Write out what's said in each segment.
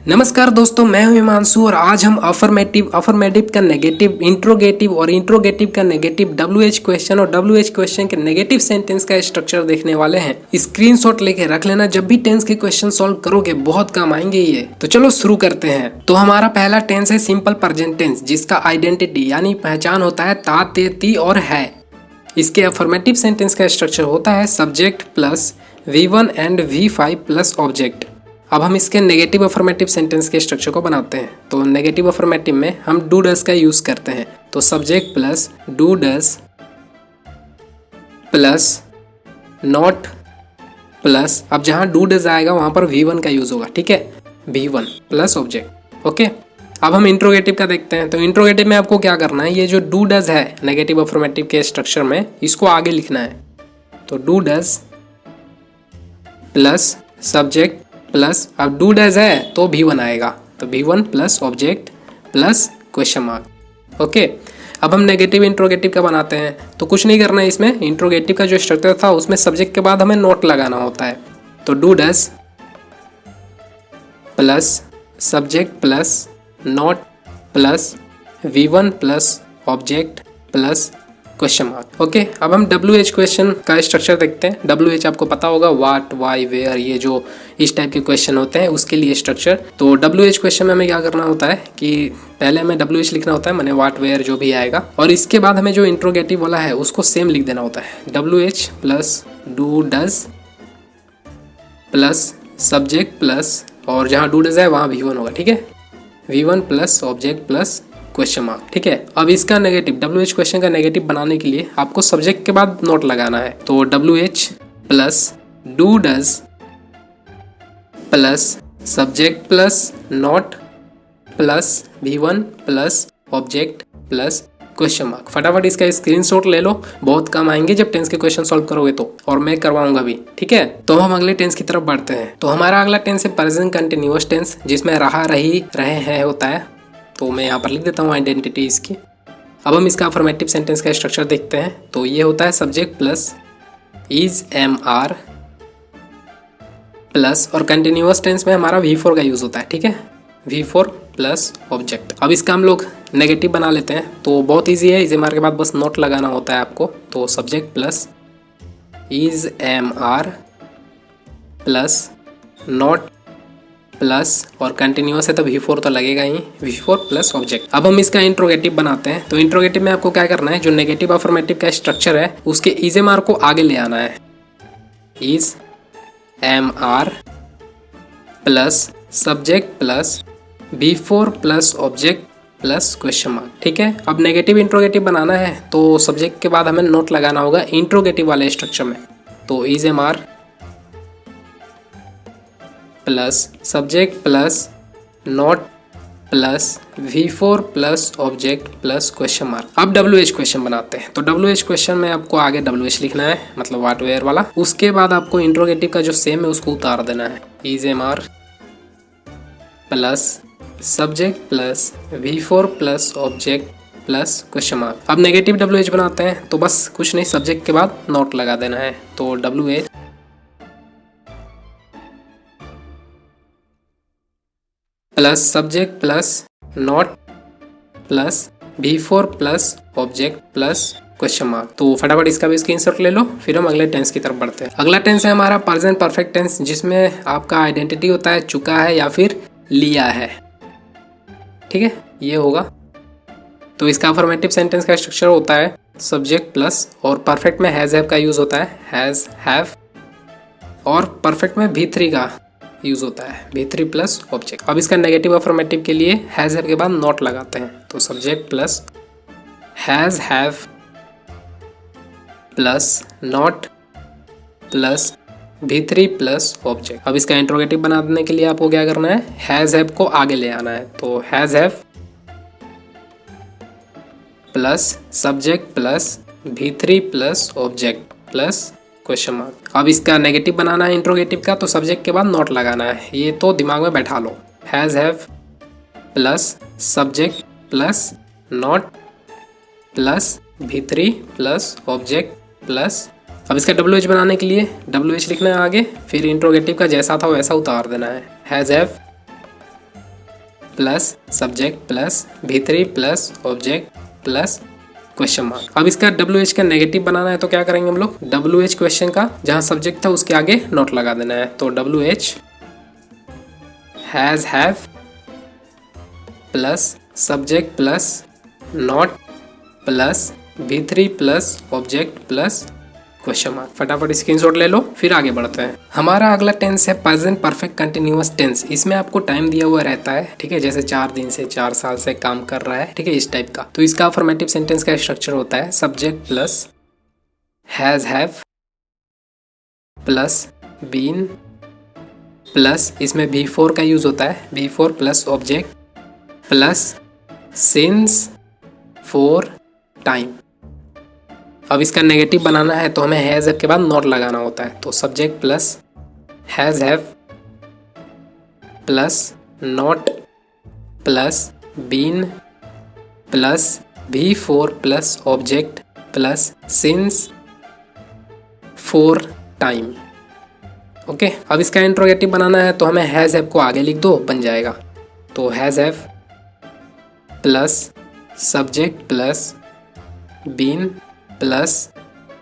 नमस्कार दोस्तों, मैं हूं हिमांशु और आज हम अफर्मेटिव का नेगेटिव, इंट्रोगेटिव और इंट्रोगेटिव का नेगेटिव, WH क्वेश्चन और WH क्वेश्चन के नेगेटिव सेंटेंस का स्ट्रक्चर देखने वाले हैं। स्क्रीनशॉट लेके रख लेना, जब भी टेंस के क्वेश्चन सॉल्व करोगे बहुत काम आएंगे ये। तो चलो शुरू करते हैं। तो हमारा पहला टेंस है सिंपल प्रेजेंट टेंस, जिसका आइडेंटिटी यानी पहचान होता है ता, ते, ती और है। इसके अफर्मेटिव सेंटेंस का स्ट्रक्चर होता है subject plus V1 and V5 plus object. अब हम इसके नेगेटिव अफर्मेटिव सेंटेंस के स्ट्रक्चर को बनाते हैं। तो नेगेटिव अफर्मेटिव में हम डू डस का यूज करते हैं। तो subject plus do does plus not plus, अब जहां डू डस आएगा वहां पर V1 का यूज होगा, ठीक है, V1 प्लस ऑब्जेक्ट। ओके, अब हम इंट्रोगेटिव का देखते हैं। तो इंट्रोगेटिव में आपको क्या करना है, ये जो डू डस है नेगेटिव अफर्मेटिव के स्ट्रक्चर में, इसको आगे लिखना है। तो do does plus subject plus, अब डू डज है तो V1 आएगा, तो V1 plus object plus question mark. Okay, अब हम नेगेटिव इंट्रोगेटिव का बनाते हैं। तो कुछ नहीं करना है इसमें, इंट्रोगेटिव का जो स्ट्रक्चर था उसमें सब्जेक्ट के बाद हमें नोट लगाना होता है। तो do does plus subject plus not plus V1 plus object plus question mark. Okay, अब हम WH क्वेश्चन का स्ट्रक्चर देखते हैं। WH आपको पता होगा, व्हाट, वाई, वेयर, ये जो इस टाइप के क्वेश्चन होते हैं उसके लिए स्ट्रक्चर। तो WH क्वेश्चन में हमें क्या करना होता है कि पहले हमें WH लिखना होता है, माने व्हाट, वेयर जो भी आएगा, और इसके बाद हमें जो इंट्रोगेटिव वाला है उसको सेम लिख देना होता है। WH plus do does plus subject plus, और जहाँ डू डज है वहाँ V1 होगा, ठीक है, V1 plus object plus question mark, ठीक है। अब इसका नेगेटिव, WH क्वेश्चन का नेगेटिव बनाने के लिए आपको सब्जेक्ट के बाद नोट लगाना है। तो WH plus do does plus subject plus not plus V1 plus object plus question mark. फटाफट इसका स्क्रीनशॉट ले लो, बहुत काम आएंगे जब टेंस के क्वेश्चन सॉल्व करोगे तो, और मैं करवाऊंगा भी, ठीक है। तो हम अगले टेंस की तरफ बढ़ते हैं। तो हमारा अगला टेंस है प्रेजेंट कंटिन्यूअस टेंस, जिसमें रहा, रही, रहे, हैं होता है। तो मैं यहाँ पर लिख देता हूँ आइडेंटिटी इसकी। अब हम इसका अफर्मेटिव सेंटेंस का स्ट्रक्चर देखते हैं। तो ये होता है subject plus is am are plus, और कंटिन्यूअस टेंस में हमारा V4 का यूज होता है, ठीक है, V4 प्लस ऑब्जेक्ट। अब इसका हम लोग नेगेटिव बना लेते हैं। तो बहुत ईजी है, इज एम आर के बाद बस नोट लगाना होता है आपको। तो subject plus is am are plus not plus, और कंटिन्यूअस है तो V4 तो लगेगा ही, V4 प्लस ऑब्जेक्ट। अब हम इसका इंट्रोगेटिव बनाते हैं। तो इंट्रोगेटिव में आपको क्या करना है, जो नेगेटिव अफर्मेटिव का स्ट्रक्चर है उसके इज एम आर को आगे ले आना है। Is am are plus subject plus V4 plus object plus question mark, ठीक है। अब नेगेटिव इंट्रोगेटिव बनाना है तो सब्जेक्ट के बाद हमें नोट लगाना होगा इंट्रोगेटिव वाले स्ट्रक्चर में। तो is am are plus subject plus not plus V4 plus object plus question mark. अब WH क्वेश्चन बनाते हैं। तो WH क्वेश्चन में आपको आगे WH लिखना है, मतलब व्हाट, वेयर वाला। उसके बाद आपको इंट्रोगेटिव का जो सेम है उसको उतार देना है। Is am are plus subject plus V4 plus object plus question mark. अब नेगेटिव WH बनाते हैं। तो बस कुछ नहीं, सब्जेक्ट के बाद नोट लगा देना है। तो WH plus subject plus not plus V4 plus object plus question mark. तो फटाफट इसका भी स्क्रीनशॉट ले लो, फिर हम अगले टेंस की तरफ बढ़ते हैं। अगला टेंस है हमारा प्रेजेंट परफेक्ट टेंस, जिसमें आपका आइडेंटिटी होता है चुका है या फिर लिया है, ठीक है, ये होगा। तो इसका अफर्मेटिव सेंटेंस का स्ट्रक्चर होता है सब्जेक्ट प्लस, और परफेक्ट में हैज हैव का यूज होता है, हैज हैव, और परफेक्ट में V3 का यूज होता है, V3 प्लस ऑब्जेक्ट। अब इसका नेगेटिव अफर्मेटिव के लिए हैज हैव के बाद नोट लगाते हैं। तो subject plus has have plus not plus V3 plus object. अब इसका इंट्रोगेटिव बनाने के लिए आपको क्या करना है, हैज हैव को आगे ले आना है। तो has have plus subject plus V3 plus object plus question mark. अब इसका नेगेटिव बनाना है इंट्रोगेटिव का, तो सब्जेक्ट के बाद नोट लगाना है। ये तो दिमाग में बैठा लो, has have plus subject plus not plus V3 plus object plus. अब इसका WH बनाने के लिए WH लिखना है आगे, फिर इंट्रोगेटिव का जैसा था वैसा उतार देना है। Has have plus subject plus V3 plus object plus question mark. अब इसका WH का नेगेटिव बनाना है तो क्या करेंगे हम लोग, WH क्वेश्चन का जहाँ सब्जेक्ट था उसके आगे नॉट लगा देना है। तो WH has have plus subject plus not plus V3 plus object plus question mark. फटाफट स्क्रीनशॉट ले लो, फिर आगे बढ़ते हैं। हमारा अगला टेंस है प्रेजेंट परफेक्ट कंटिन्यूअस टेंस। इसमें आपको टाइम दिया हुआ रहता है, ठीक है, जैसे 4 दिन से 4 साल से काम कर रहा है, ठीक है, इस टाइप का। तो इसका अफर्मेटिव सेंटेंस का स्ट्रक्चर होता है subject plus has have plus been plus, इसमें V4 का यूज होता है, V4 plus object plus since for time. अब इसका नेगेटिव बनाना है तो हमें हैज हैव के बाद नॉट लगाना होता है। तो subject plus has have plus not plus been plus V4 plus object plus since for time. Okay, अब इसका इंट्रोगेटिव बनाना है तो हमें हैज हैव को आगे लिख दो, बन जाएगा। तो has have plus subject plus been plus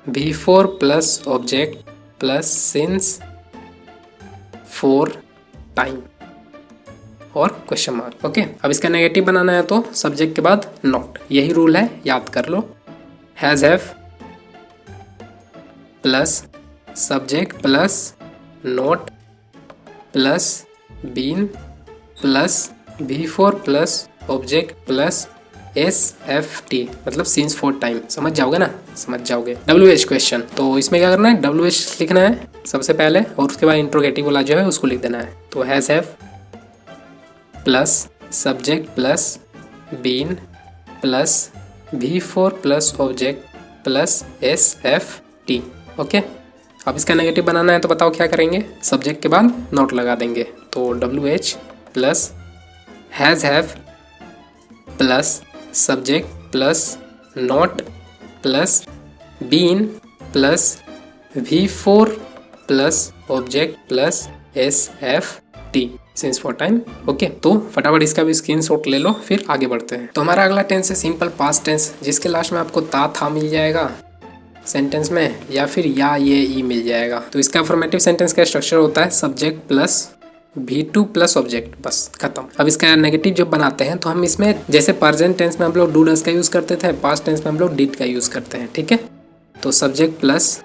V4 plus object plus since for time और क्वेश्चन मार्क। ओके, अब इसका नेगेटिव बनाना है तो सब्जेक्ट के बाद नॉट, यही रूल है, याद कर लो। Has have plus subject plus not plus been plus V4 plus object plus SFT मतलब सिंस फॉर टाइम। समझ जाओगे ना, समझ जाओगे। WH क्वेश्चन, तो इसमें क्या करना है, WH लिखना है सबसे पहले और उसके बाद इंट्रोगेटिव वाला जो है उसको लिख देना है। तो has have plus subject plus been plus V4 plus object plus SFT। Okay, अब इसका नेगेटिव बनाना है तो बताओ क्या करेंगे, सब्जेक्ट के बाद नॉट लगा देंगे। तो WH plus has have plus subject plus not plus been plus V4 plus object plus SFT since for time. Okay, तो फटाफट इसका भी स्क्रीनशॉट ले लो, फिर आगे बढ़ते हैं। तो हमारा अगला टेंस है सिंपल पास्ट टेंस, जिसके लास्ट में आपको ता था मिल जाएगा सेंटेंस में, या फिर या ये ई मिल जाएगा। तो इसका अफर्मेटिव सेंटेंस का स्ट्रक्चर होता है subject plus V2 plus object, बस खत्म। अब इसका नेगेटिव जब बनाते हैं तो हम इसमें जैसे प्रेजेंट टेंस में हम लोग डू डज का यूज करते थे, पास्ट टेंस में हम लोग डिड का यूज करते हैं, ठीक है। तो subject plus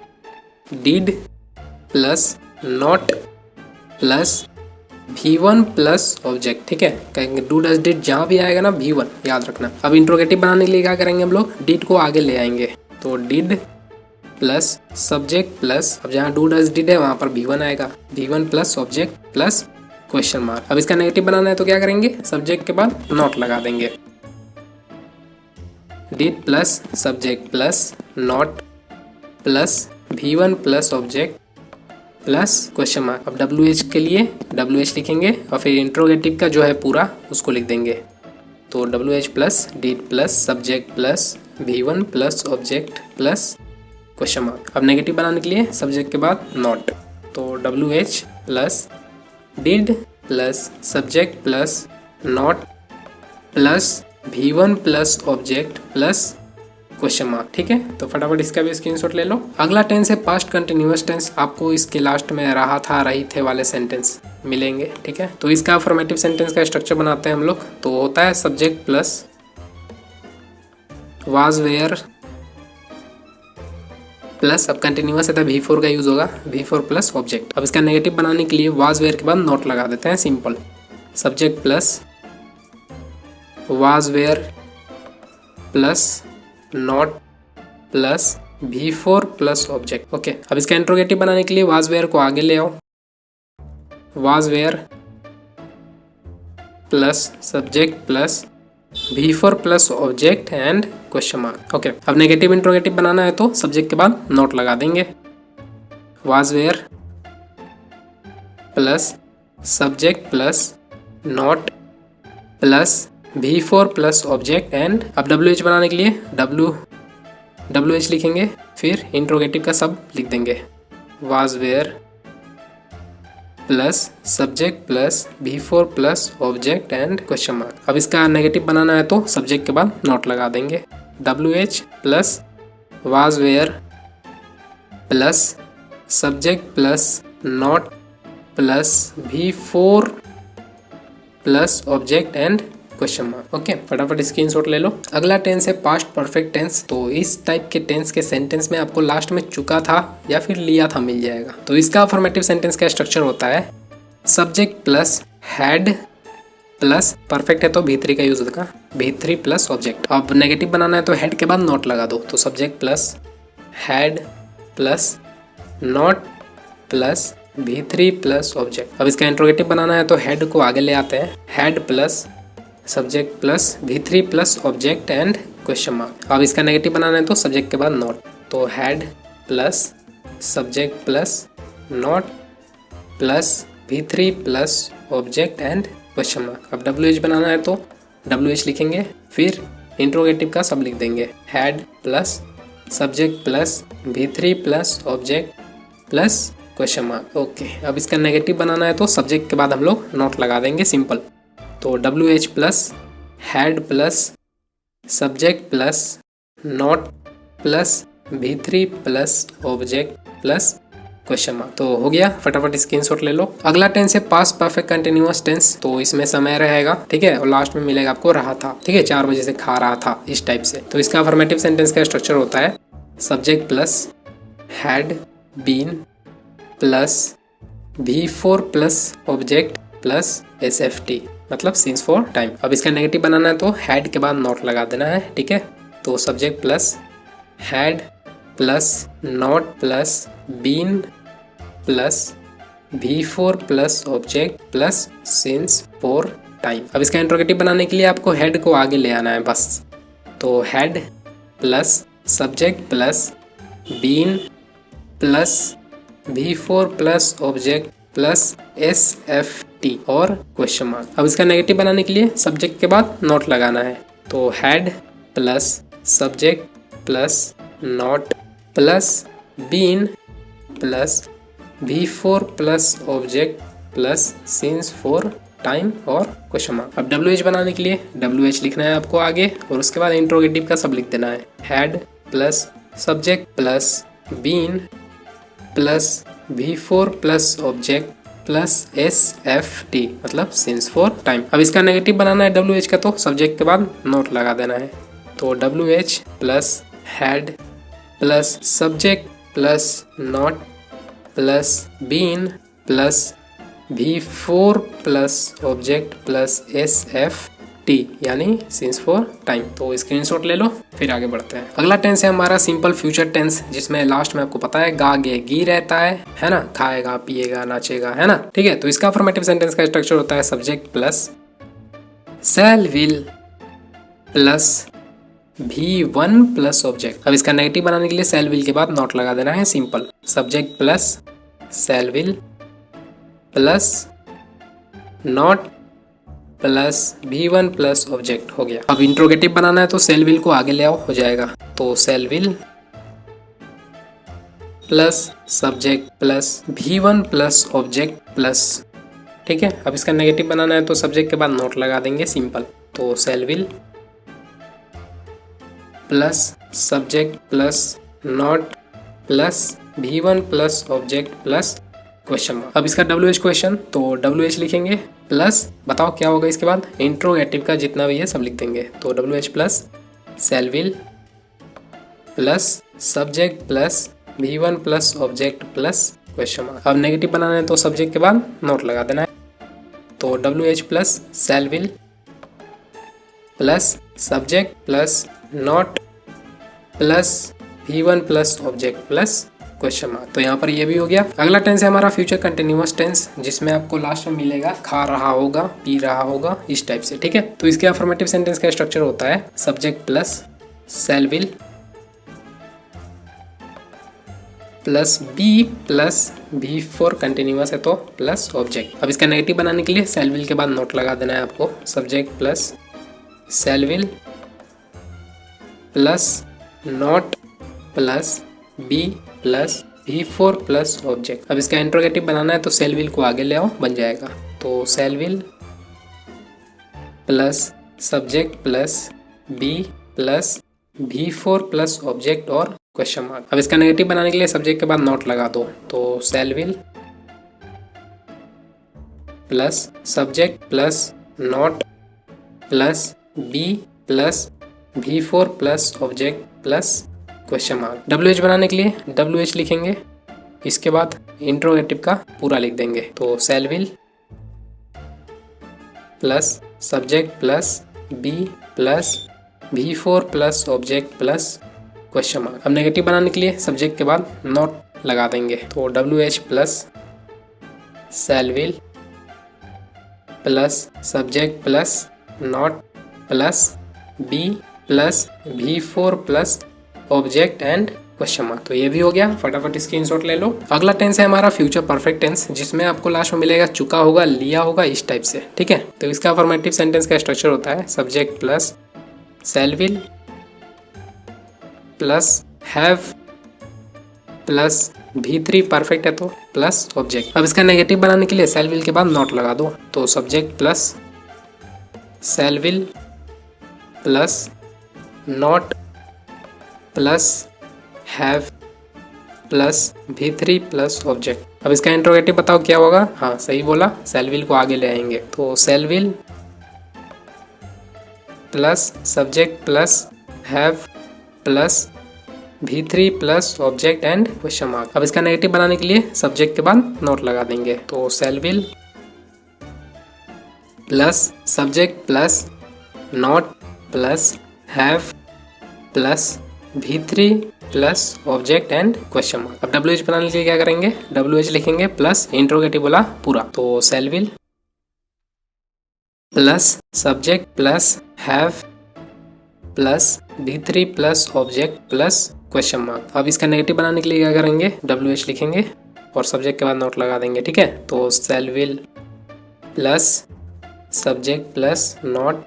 did plus not plus V1 plus object, ठीक है। कहेंगे डू डज डिड जहाँ भी आएगा ना V1 याद रखना। अब इंट्रोगेटिव बनाने के लिए क्या करेंगे हम लोग, डिड को आगे ले आएंगे। तो डिड प्लस सब्जेक्ट प्लस, अब जहाँ डू डज डिड है वहाँ पर V1 आएगा, V1 plus object plus question mark. अब इसका नेगेटिव बनाना है तो क्या करेंगे, सब्जेक्ट के बाद नॉट लगा देंगे। Did plus subject plus not plus V1 plus object plus question mark. अब WH के लिए WH लिखेंगे और फिर इंट्रोगेटिव का जो है पूरा उसको लिख देंगे। तो WH plus did plus subject plus V1 plus object plus question mark. अब नेगेटिव बनाने के लिए सब्जेक्ट के बाद नॉट। तो WH plus did plus subject plus not plus V1 plus object plus question mark, ठीक है। तो फटाफट इसका भी स्क्रीनशॉट ले लो। अगला टेंस है पास्ट कंटिन्यूअस टेंस। आपको इसके लास्ट में रहा था रही थे वाले सेंटेंस मिलेंगे, ठीक है। तो इसका अफर्मेटिव सेंटेंस का स्ट्रक्चर बनाते हैं हम लोग। तो होता है subject plus was were plus, अब कंटिन्यूअस है तो V4 का यूज होगा, V4 प्लस ऑब्जेक्ट। अब इसका नेगेटिव बनाने के लिए वाज वेयर के बाद नॉट लगा देते हैं, simple. Subject plus was were plus not plus V4 plus object. Okay, अब इसका इंट्रोगेटिव बनाने के लिए वाज वेयर को आगे ले आओ। Was were plus subject plus V4 plus object and question mark. Okay, अब नेगेटिव इंट्रोगेटिव बनाना है तो सब्जेक्ट के बाद नॉट लगा देंगे। Was were plus subject plus not plus V4 plus object and, अब WH बनाने के लिए WH लिखेंगे, फिर इंट्रोगेटिव का सब लिख देंगे। Was were plus subject plus V4 plus object and question mark. अब इसका नेगेटिव बनाना है तो सब्जेक्ट के बाद नॉट लगा देंगे। WH plus was were plus subject plus not plus V4 plus object and question mark. Okay, फटाफट स्क्रीनशॉट ले लो। अगला टेंस है पास्ट परफेक्ट टेंस। तो इस टाइप के टेंस के सेंटेंस में आपको लास्ट में चुका था या फिर लिया था मिल जाएगा। तो इसका अफर्मेटिव सेंटेंस का स्ट्रक्चर होता है subject plus had plus perfect है तो V3 का यूज होगा, V3 प्लस ऑब्जेक्ट। अब नेगेटिव बनाना है तो हेड के बाद नॉट लगा दो। तो subject plus had plus not plus V3 plus object. अब इसका इंट्रोगेटिव बनाना है तो हेड को आगे ले आते हैं, head plus subject plus V3 plus object and question mark. अब इसका नेगेटिव बनाना है तो सब्जेक्ट के बाद नॉट। तो had plus subject plus not plus V3 plus object and question mark. अब WH बनाना है तो WH लिखेंगे, फिर इंट्रोगेटिव का सब लिख देंगे, head plus subject plus V3 plus object plus question mark. Okay, अब इसका नेगेटिव बनाना है तो सब्जेक्ट के बाद हम लोग नॉट लगा देंगे, सिंपल। तो WH plus had plus subject plus not plus V3 plus object plus question mark. तो हो गया, फटाफट स्क्रीनशॉट ले लो। अगला टेंस है पास्ट परफेक्ट कंटिन्यूअस टेंस। तो इसमें समय रहेगा, ठीक है, और लास्ट में मिलेगा आपको रहा था, ठीक है, 4 बजे से खा रहा था, इस टाइप से। तो इसका अफर्मेटिव सेंटेंस का स्ट्रक्चर होता है subject plus had been plus V4 plus object plus SFT, मतलब सीन्स फॉर टाइम। अब इसका नेगेटिव बनाना है तो हैड के बाद नॉट लगा देना है, ठीक है। तो subject plus had plus not plus been plus V4 plus object plus since for time. अब इसका इंट्रोगेटिव बनाने के लिए आपको हेड को आगे ले आना है बस। तो had plus subject plus been plus V4 plus object plus SFT और क्वेश्चन मार्क। अब इसका नेगेटिव बनाने के लिए सब्जेक्ट के बाद नॉट लगाना है। तो had plus subject plus not plus been plus V4 plus object plus since for time और क्वेश्चन मार्क। अब WH बनाने के लिए WH लिखना है आपको आगे और उसके बाद इंट्रोगेटिव का सब लिख देना है, had plus subject plus been plus V4 plus object plus SFT, मतलब सीन्स फॉर टाइम। अब इसका नेगेटिव बनाना है WH का तो सब्जेक्ट के बाद नॉट लगा देना है। तो WH plus had plus subject plus not plus been plus V4 plus object plus SFT, यानी सीन्स फॉर टाइम। तो स्क्रीनशॉट ले लो, फिर आगे बढ़ते हैं। अगला टेंस है हमारा सिंपल फ्यूचर टेंस, जिसमें लास्ट में आपको पता है गा गे गी रहता है ना, खाएगा पिएगा नाचेगा, है ना, ठीक है। तो इसका अफर्मेटिव सेंटेंस का स्ट्रक्चर होता है subject plus shall will plus V1 plus object. अब इसका नेगेटिव बनाने के लिए शैल विल के बाद नॉट लगा देना है, simple. Subject plus shall will plus not plus V1 plus object, हो गया। अब इंट्रोगेटिव बनाना है तो शैल विल को आगे ले आओ, हो जाएगा। तो शैल will plus subject plus V1 plus object plus, ठीक है। अब इसका नेगेटिव बनाना है तो सब्जेक्ट के बाद नॉट लगा देंगे, सिंपल। तो शैल will plus subject plus not plus V1 plus object plus question mark. अब इसका WH क्वेश्चन, तो WH लिखेंगे प्लस बताओ क्या होगा इसके बाद, इंट्रोगेटिव का जितना भी है सब लिख देंगे। तो WH plus shall will plus subject plus V1 plus object plus question mark. अब नेगेटिव बनाना है तो सब्जेक्ट के बाद नॉट लगा देना है। तो WH plus shall will plus subject plus not plus V1 plus object plus question mark. तो यहाँ पर ये भी हो गया। अगला टेंस है हमारा फ्यूचर कंटिन्यूअस टेंस, जिसमें आपको लास्ट में मिलेगा खा रहा होगा, पी रहा होगा, इस टाइप से, ठीक है। तो इसके अफर्मेटिव सेंटेंस का स्ट्रक्चर होता है subject plus shall will plus be plus V4 continuous है तो प्लस ऑब्जेक्ट। अब इसका नेगेटिव बनाने के लिए शैल विल के बाद नोट लगा देना है आपको। Subject plus shall will plus not plus be plus V4 plus object. अब इसका इंट्रोगेटिव बनाना है तो सेल विल को आगे ले आओ, बन जाएगा। तो shall will plus subject plus be plus V4 plus object और क्वेश्चन मार्क। अब इसका नेगेटिव बनाने के लिए सब्जेक्ट के बाद नॉट लगा दो। तो shall will plus subject plus not plus be plus V4 plus object plus question mark. WH बनाने के लिए WH लिखेंगे, इसके बाद इंट्रोगेटिव का पूरा लिख देंगे। तो shall will plus subject plus be plus V4 plus object plus question mark. अब नेगेटिव बनाने के लिए सब्जेक्ट के बाद नॉट लगा देंगे। तो WH plus shall will plus subject plus not plus be plus V4 plus object and question mark. तो ये भी हो गया, फटाफट स्क्रीनशॉट ले लो। अगला टेंस है हमारा फ्यूचर परफेक्ट टेंस, जिसमें आपको लास्ट में मिलेगा चुका होगा, लिया होगा, इस टाइप से, ठीक है। तो इसका अफर्मेटिव सेंटेंस का स्ट्रक्चर होता है subject plus shall will plus have plus V3 perfect है तो प्लस ऑब्जेक्ट। अब इसका नेगेटिव बनाने के लिए सेल विल के बाद नॉट लगा दो। तो subject plus shall will plus not plus have plus V3 plus object. अब इसका इंट्रोगेटिव बताओ क्या होगा। हाँ सही बोला, सेल विल को आगे ले आएंगे। तो shall will plus subject plus have plus V3 plus object and question mark. अब इसका नेगेटिव बनाने के लिए सब्जेक्ट के बाद नॉट लगा देंगे। तो shall will plus subject plus not plus have plus V3 plus object and question mark. अब WH बनाने के लिए क्या करेंगे, WH लिखेंगे प्लस इंट्रोगेटिव बोला पूरा। तो shall will plus subject plus have plus V3 plus object plus question mark. अब इसका नेगेटिव बनाने के लिए क्या करेंगे, WH लिखेंगे और सब्जेक्ट के बाद नोट लगा देंगे, ठीक है। तो shall will plus subject plus not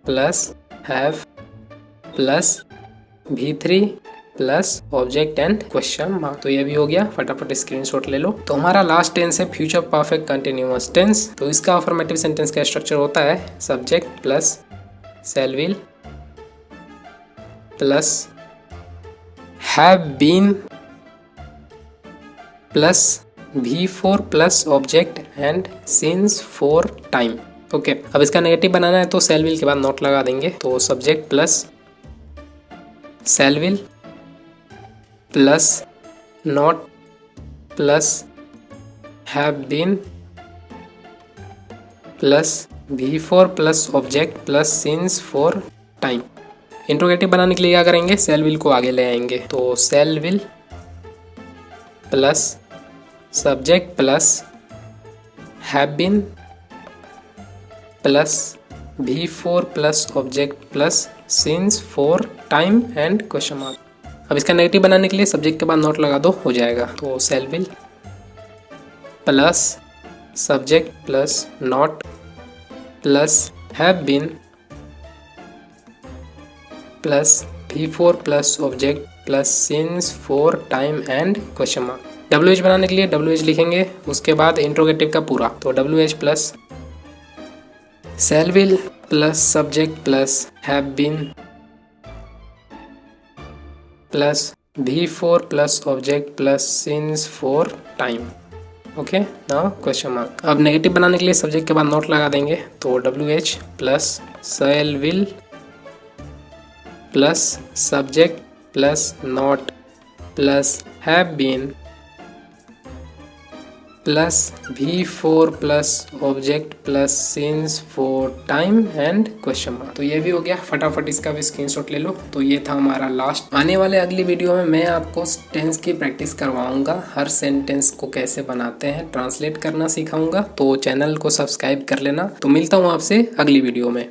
plus have plus V3 plus object and question mark. तो ये भी हो गया, फटाफट स्क्रीनशॉट ले लो। तो हमारा लास्ट टेंस है फ्यूचर परफेक्ट कंटिन्यूअस टेंस। तो इसका अफर्मेटिव सेंटेंस का स्ट्रक्चर होता है subject plus shall will plus have been plus V4 plus object and since for time. Okay, अब इसका नेगेटिव बनाना है तो सेल विल के बाद नॉट लगा देंगे। तो subject plus shall will plus not plus have been plus V4 plus object plus since for time. Interrogative बनाने के लिए क्या करेंगे, सेल विल को आगे ले आएंगे। तो shall will plus subject plus have been plus V4 plus object plus since for time and question mark. अब इसका नेगेटिव बनाने के लिए सब्जेक्ट के बाद नोट लगा दो, हो जाएगा। तो shall will plus subject plus not plus have been plus V4 plus object plus since for time and question mark. WH बनाने के लिए WH लिखेंगे, उसके बाद इंट्रोगेटिव का पूरा। तो WH plus shall will plus subject plus have been plus V4 plus object plus since for time. Okay, now question mark. अब नेगेटिव बनाने के लिए सब्जेक्ट के बाद नोट लगा देंगे। तो WH plus shall will plus subject plus not plus have been plus V4 plus object plus since for time and question mark. तो ये भी हो गया, फटाफट इसका भी स्क्रीनशॉट ले लो। तो ये था हमारा लास्ट। आने वाले अगली वीडियो में मैं आपको टेंस की प्रैक्टिस करवाऊंगा, हर सेंटेंस को कैसे बनाते हैं ट्रांसलेट करना सिखाऊंगा। तो चैनल को सब्सक्राइब कर लेना। तो मिलता हूँ आपसे अगली वीडियो में।